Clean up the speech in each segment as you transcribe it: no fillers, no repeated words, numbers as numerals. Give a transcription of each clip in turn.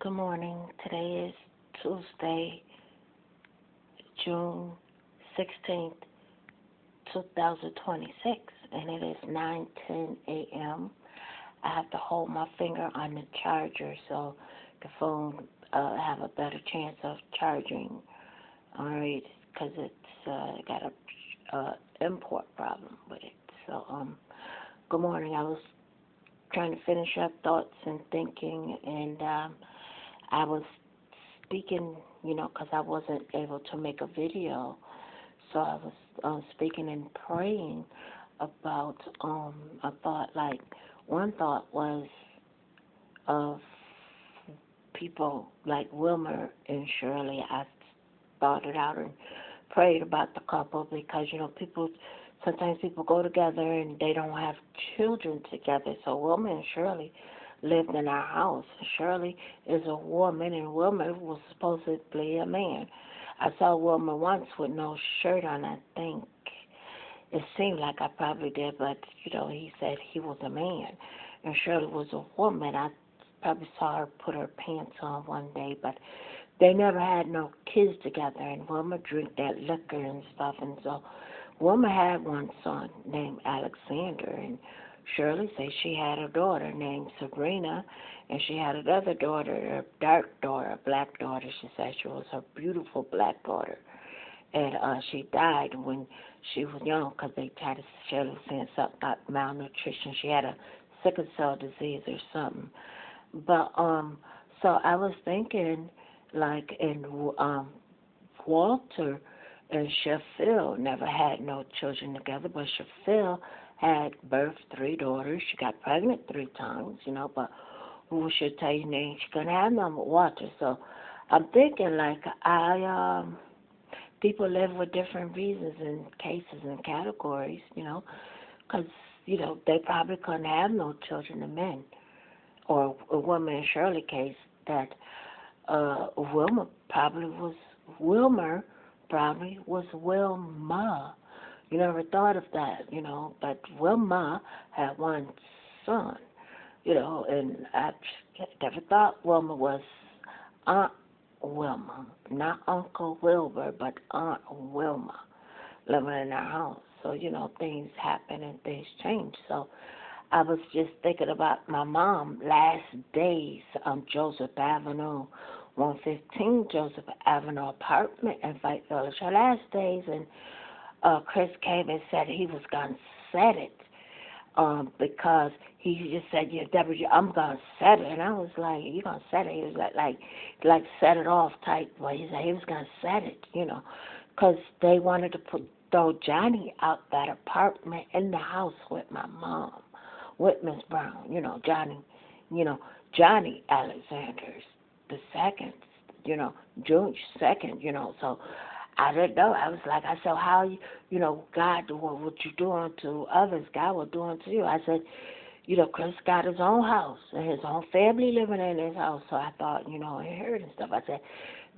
Good morning. Today is Tuesday, June 16th, 2026, and it is 9:10 a.m. I have to hold my finger on the charger so the phone have a better chance of charging. All right, because it's got a import problem with it. So good morning. I was trying to finish up thoughts and thinking, and I was speaking, because I wasn't able to make a video, so I was speaking and praying about a thought. Like one thought was of people like Wilmer and Shirley. I thought it out and prayed about the couple because people sometimes people go together and they don't have children together. So Wilmer and Shirley lived in our house. Shirley is a woman and Wilmer was supposedly a man. I saw Wilmer once with no shirt on. I think it seemed like I probably did, but he said he was a man and Shirley was a woman. I probably saw her put her pants on one day, but they never had no kids together, and Wilma drink that liquor and stuff, and so Wilma had one son named Alexander, and Shirley said she had a daughter named Sabrina, and she had another daughter, a dark daughter, a black daughter. She said she was her beautiful black daughter, and she died when she was young because they tried to, Shirley was saying something about malnutrition. She had a sickle cell disease or something, but so I was thinking like in Walter and Sheffield never had no children together, but Sheffield had birthed three daughters. She got pregnant three times, but who should tell you name? She couldn't have none with Walter. So I'm thinking like people live with different reasons and cases and categories, because they probably couldn't have no children to men, or a woman in Shirley case that Wilmer probably was Wilmer probably was Wilma. You never thought of that, but Wilma had one son, and I never thought Wilma was Aunt Wilma, not Uncle Wilbur, but Aunt Wilma living in our house. So, things happen and things change. So I was just thinking about my mom last days on Joseph Avenue, 115 Joseph Avenue apartment in Fight Village. Her last days, and Chris came and said he was going to set it because he just said, yeah, Deborah, I'm going to set it. And I was like, you going to set it? He was like set it off type. Well, he said he was going to set it, because they wanted to throw Johnny out that apartment in the house with my mom, with Miss Brown, Johnny Alexander's the second, June second, so I didn't know. I was like, I said, how God doing what you doing to others, God will do unto you. I said, Chris got his own house and his own family living in his house. So I thought, I heard and stuff. I said,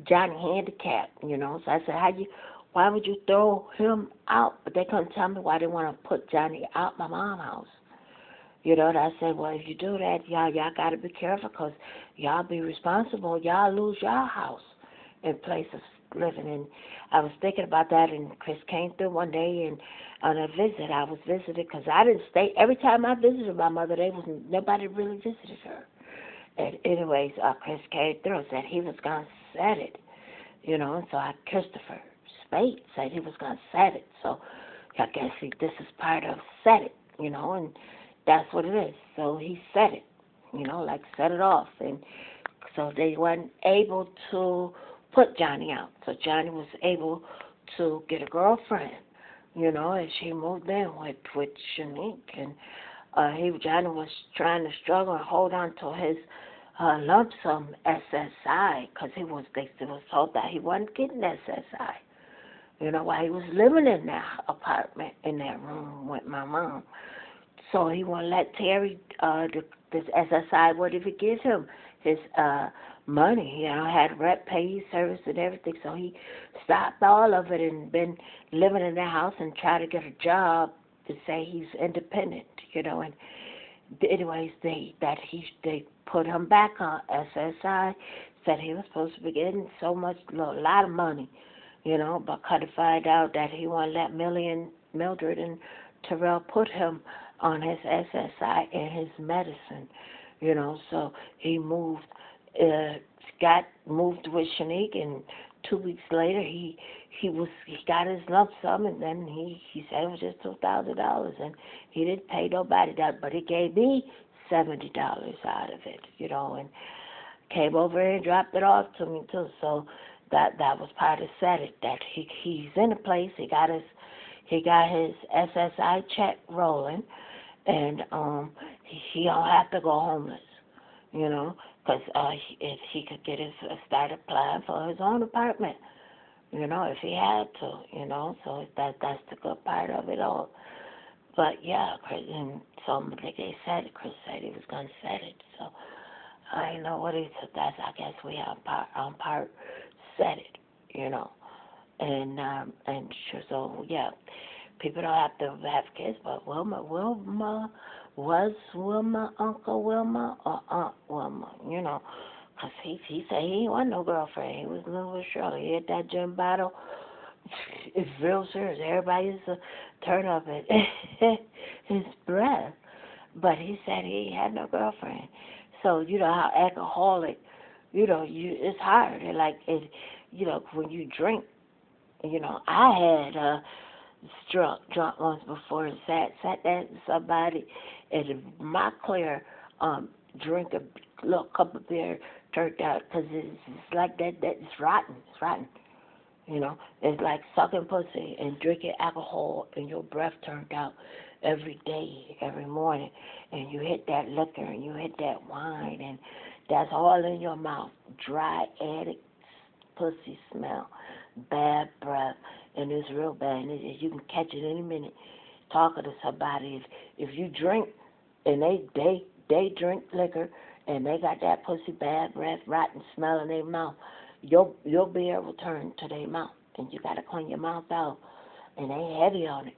Johnny handicapped, so I said, why would you throw him out? But they couldn't tell me why they want to put Johnny out my mom's house. And I said, well, if you do that, y'all got to be careful because y'all be responsible. Y'all lose y'all house in place of living. And I was thinking about that, and Chris came through one day, and on a visit, I was visited because I didn't stay. Every time I visited my mother, nobody really visited her. And anyways, Chris came through and said he was going to set it, and so Christopher Spade said he was going to set it. So I guess this is part of set it, and that's what it is. So he set it, like set it off. And so they weren't able to put Johnny out. So Johnny was able to get a girlfriend, and she moved in with Shanique. And Johnny was trying to struggle and hold on to his lump sum SSI because they was told that he wasn't getting SSI. While he was living in that apartment, in that room with my mom. So he won't let Terry, this SSI, what if he gives him his money? Had rent, pay service and everything. So he stopped all of it and been living in the house and try to get a job to say he's independent, and anyways, they put him back on SSI. Said he was supposed to be getting so much, a lot of money, but kind of find out that he won't let Mildred and Terrell put him on his SSI and his medicine, So he uh, got moved with Shanique, and 2 weeks later he got his lump sum, and then he said it was just $2,000, and he didn't pay nobody that, but he gave me $70 out of it, and came over here and dropped it off to me too. So that was part of setting that he's in a place. He got his SSI check rolling, and he don't have to go homeless, because if he could get his start applying for his own apartment, if he had to, So that's the good part of it all. But yeah, Chris, and so they said Chris said he was gonna set it, so. I know what he said. That's, I guess we have part said it, and sure, so yeah, people don't have to have kids, but Wilma Uncle Wilma or Aunt Wilma, 'cause he said he ain't want no girlfriend. He was living with Shirley. He hit that gym bottle. It's real serious. Everybody used to turn up at his breath. But he said he had no girlfriend. So, how alcoholic, it's hard. And like, when you drink, I had drunk once before and sat there with somebody, and my clear drink a little cup of beer turned out, because it's like that, it's rotten. It's rotten. It's like sucking pussy and drinking alcohol, and your breath turned out every day, every morning, and you hit that liquor and you hit that wine, and that's all in your mouth. Dry, addict, pussy smell, bad breath, and it's real bad. And you can catch it any minute. Talking to somebody, if you drink, and they drink liquor, and they got that pussy bad breath, rotten smell in their mouth, your beer will turn to their mouth, and you gotta clean your mouth out, and they heavy on it,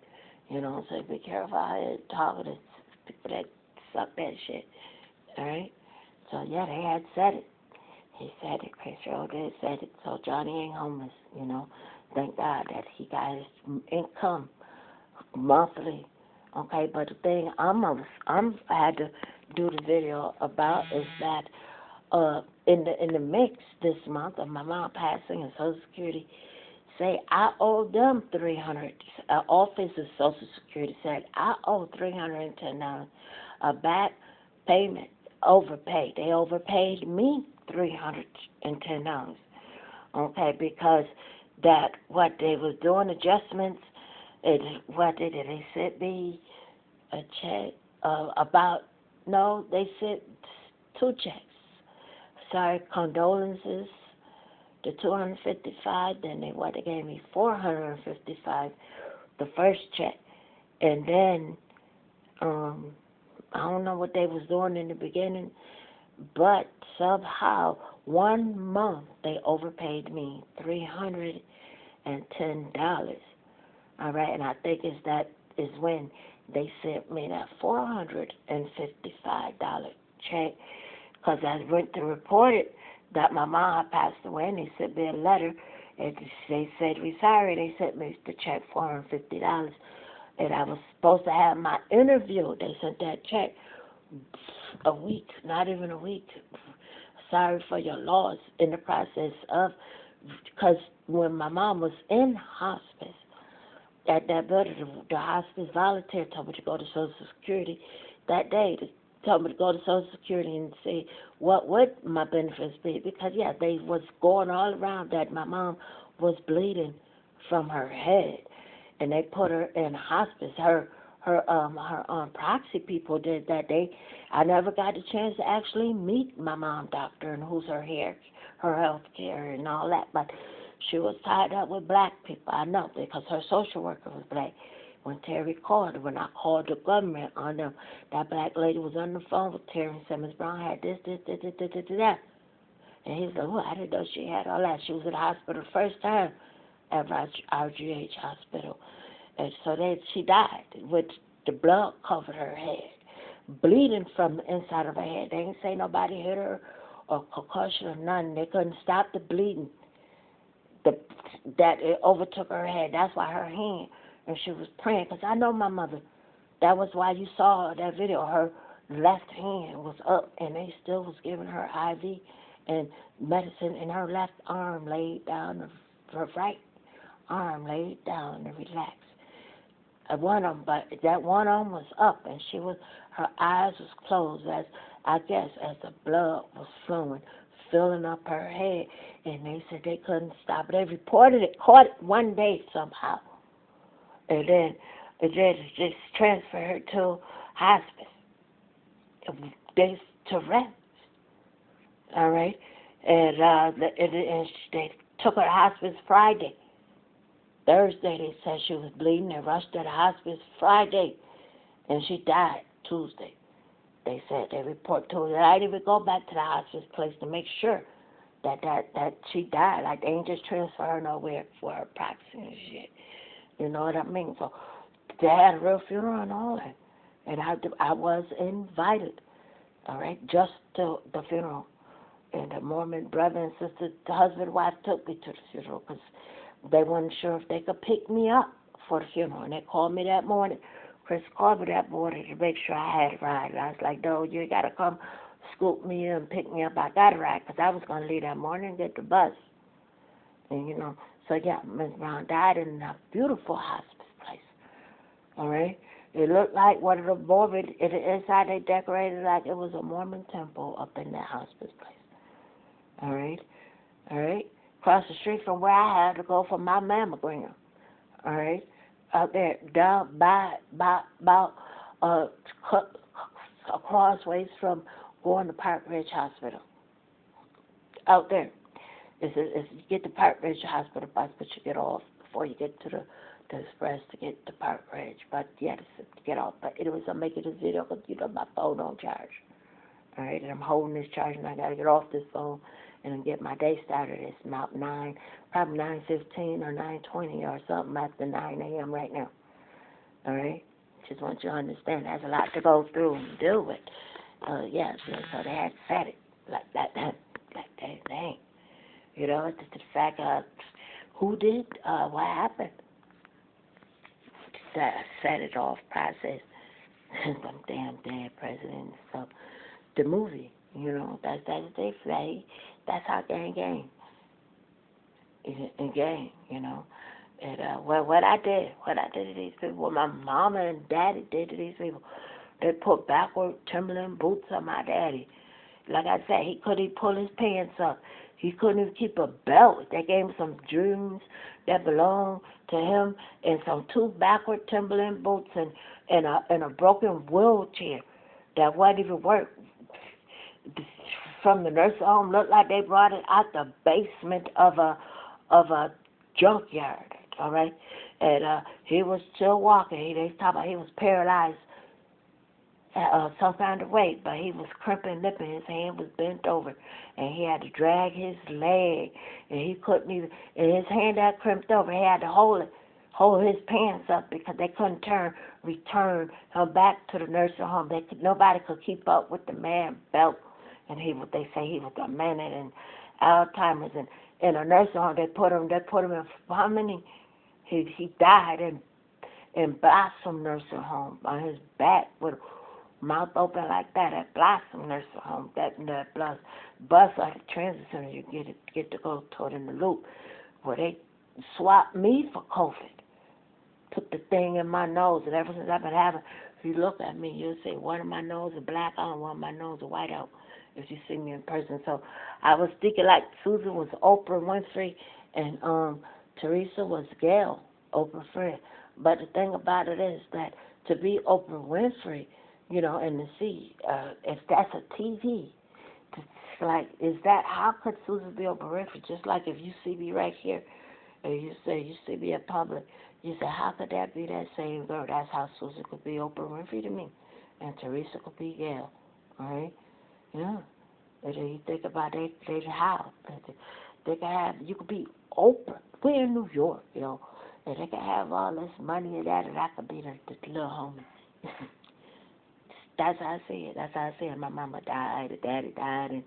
So be careful how you talk to people that suck that shit. All right. So yeah, they had said it. He said it. Chris Rowe did said it. So Johnny ain't homeless. Thank God that he got his income monthly. Okay, but the thing I had to do the video about is that in the mix this month of my mom passing and Social Security, say I owe them 300. Office of Social Security said I owe $310. A back payment overpaid. They overpaid me $310. Okay, because that what they was doing adjustments. What did they sent me a check about? No, they sent 2 checks. Sorry, condolences, the 255. Then they gave me 455, the first check, and then I don't know what they was doing in the beginning, but somehow 1 month they overpaid me $310. All right, and I think that is when they sent me that $455 check, because I went to report it that my mom had passed away, and they sent me a letter, and they said, "We sorry." They sent me the check, $450, and I was supposed to have my interview. They sent that check a week, not even a week. Sorry for your loss in the process of, because when my mom was in hospice, at that building, the hospice volunteer told me to go to Social Security that day. They told me to go to Social Security and see what would my benefits be, because yeah, they was going all around that my mom was bleeding from her head, and they put her in hospice. Her proxy people did that day. I never got the chance to actually meet my mom doctor and who's her health care and all that, but she was tied up with black people. I know, because her social worker was black. When Terry called, when I called the government on them, that black lady was on the phone with Terry and said, "Miss Brown had this, that." And he said, "Well, I didn't know she had all that." She was in the hospital the first time at RGH Hospital. And so she died with the blood covered her head. bleeding from the inside of her head. They didn't say nobody hit her or concussion or nothing. They couldn't stop the bleeding that it overtook her head. That's why her hand, and she was praying. Because I know my mother. That was why you saw that video. Her left hand was up, and they still was giving her IV and medicine, and her left arm laid down, her right arm laid down to relax. One arm, but that one arm was up, and her eyes was closed as I guess as the blood was flowing, filling up her head, and they said they couldn't stop it. They reported it, caught it one day somehow, and then they just transferred her to hospice. They to rest, all right, and they took her to hospice Friday. Thursday they said she was bleeding. They rushed her to hospice Friday, and she died Tuesday. They said they report to her that I didn't even go back to the hospice place to make sure that she died. Like they ain't just transfer her nowhere for her proxy and shit. You know what I mean? So they had a real funeral and all that, and I was invited. All right, just to the funeral. And the Mormon brother and sister, the husband and wife, took me to the funeral because they weren't sure if they could pick me up for the funeral. And they called me that morning. Chris called me that morning to make sure I had a ride. And I was like, no, you got to come scoop me and pick me up. I got a ride because I was going to leave that morning and get the bus. And, so yeah, Miss Brown died in a beautiful hospice place. All right? It looked like one of the Mormon, inside they decorated like it was a Mormon temple up in that hospice place. All right? All right? Across the street from where I had to go for my mammogram. All right? Out there, down crossways from going to Park Ridge Hospital. Out there. It's you get to Park Ridge Hospital bus, but you get off before you get to the express to get to Park Ridge. But you had to get off. But anyways, I'm making this video because, my phone don't charge. All right? And I'm holding this charge, and I got to get off this phone and get my day started. It's about probably 9:15 or 9:20 or something after 9 a.m. right now. All right? Just want you to understand there's a lot to go through and deal with. So they had said it like that. Like that, dang. It's the fact of who did, what happened. That set it off process. Some damn dead presidents. So the movie, that's they say. That's how gang. And gang, And what I did to these people, what my mama and daddy did to these people, they put backward Timberland boots on my daddy. Like I said, he couldn't pull his pants up. He couldn't even keep a belt. They gave him some dreams that belonged to him and some 2 backward Timberland boots and a broken wheelchair that wouldn't even work. From the nursing home, looked like they brought it out the basement of a junkyard. All right, and he was still walking. They talking about he was paralyzed some kind of way, but he was crimping lip and his hand was bent over, and he had to drag his leg, and he couldn't even. And his hand that crimped over, he had to hold his pants up because they couldn't return him back to the nursing home. Nobody could keep up with the man belt. And they say he was demented and Alzheimer's, and in a nursing home they put him in how many? He died in Blossom nursing home on his back with mouth open like that at Blossom nursing home. That bus at the transit center you get to go to it in the loop where they swapped me for COVID. Put the thing in my nose, and ever since I've been having, if you look at me, you'll see one of my nose is black out, one of my nose is white out. If you see me in person. So I was thinking like Susan was Oprah Winfrey and Teresa was Gail, Oprah friend. But the thing about it is that to be Oprah Winfrey, and to see if that's a TV, it's like, how could Susan be Oprah Winfrey? Just like if you see me right here and you see me in public, you say, how could that be that same girl? That's how Susan could be Oprah Winfrey to me, and Teresa could be Gail. All right? Yeah. And then you think about how they can have, you could be Oprah. We're in New York, and they can have all this money and that, and I could be the little homie. That's how I see it. That's how I see it. My mama died, her daddy died, and